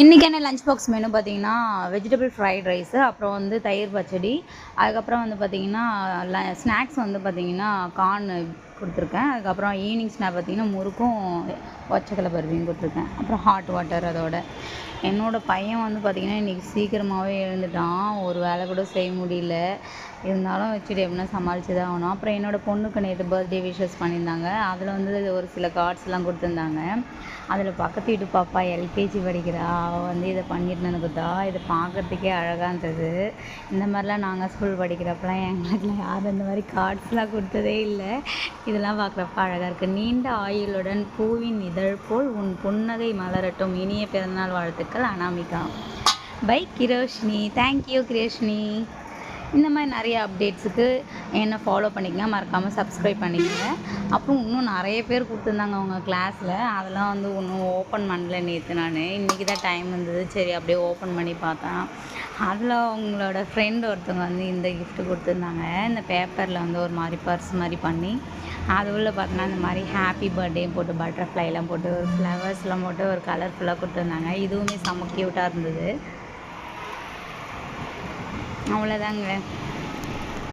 இன்றைக்கான lunch box menu பார்த்தீங்கன்னா, vegetable fried rice, அப்புறம் வந்து தயிர் பச்சடி, அதுக்கப்புறம் வந்து பார்த்தீங்கன்னா, ஸ்நாக்ஸ் வந்து பார்த்தீங்கன்னா, கார்ன் குடுத்துருக்கேன். அதுக்கப்புறம் ஈவினிங் ஸ்நாக் பார்த்தீங்கன்னா, முறுக்கும் ஒச்சக்கல்ல பர்ஃபியும் குடுத்துருக்கேன். அப்புறம் ஹாட் வாட்டர் அதோட. என்னோடய பையன் வந்து பார்த்தீங்கன்னா, இன்றைக்கி சீக்கிரமாகவே எழுந்துட்டான். ஒரு வேலை கூட செய்ய முடியல. இருந்தாலும் வச்சுட்டு எப்படின்னா சமாளித்து தான் ஆகணும். அப்புறம் என்னோடய பொண்ணுக்கு நேற்று பர்த்டே விஷஸ் பண்ணியிருந்தாங்க. அதில் வந்து ஒரு சில கார்ட்ஸ்லாம் கொடுத்துருந்தாங்க. அதில் பக்கத்து வீட்டு பாப்பா எல்கேஜி படிக்கிறா. அவள் வந்து இதை பண்ணிட்டு நினைக்குதா. இதை பார்க்குறதுக்கே அழகாக இருந்தது. இந்த மாதிரிலாம் நாங்கள் ஸ்கூல் படிக்கிறப்பலாம் எங்கள் வீட்டில் யாரும் இந்த மாதிரி கார்ட்ஸ்லாம் கொடுத்ததே இல்லை. இதெல்லாம் பார்க்குறப்ப அழகாக இருக்குது. நீண்ட ஆயுளுடன் பூவின் இதழ் போல் உன் புன்னகை மலரட்டும். இனிய பிறந்தநாள் வாழ்த்துக்கள் அனாமிகா. பை கிரோஷினி. தேங்க்யூ கிரோஷினி. இந்த மாதிரி நிறைய அப்டேட்ஸுக்கு என்னை ஃபாலோ பண்ணிக்கங்க. மறக்காமல் சப்ஸ்கிரைப் பண்ணிக்கங்க. அப்புறம் இன்னும் நிறைய பேர் கொடுத்துருந்தாங்க அவங்க கிளாஸில். அதெல்லாம் வந்து இன்னும் ஓப்பன் பண்ணல நேற்று நான். இன்றைக்கி தான் டைம் இருந்தது. சரி அப்படியே ஓப்பன் பண்ணி பார்த்தேன். அதில் அவங்களோட ஃப்ரெண்ட் ஒருத்தவங்க வந்து இந்த கிஃப்ட்டு கொடுத்துருந்தாங்க. இந்த பேப்பரில் வந்து ஒரு மாதிரி பர்ஸ் மாதிரி பண்ணி அது உள்ள பார்த்தோன்னா இந்த மாதிரி ஹாப்பி பர்த்டேன்னு போட்டு பட்டர்ஃப்ளைலாம் போட்டு ஒரு ஃப்ளவர்ஸ்லாம் போட்டு ஒரு கலர்ஃபுல்லாக கொடுத்துருந்தாங்க. இதுவுமே செம்ம க்யூட்டாக இருந்தது. அவ்வளோதாங்க.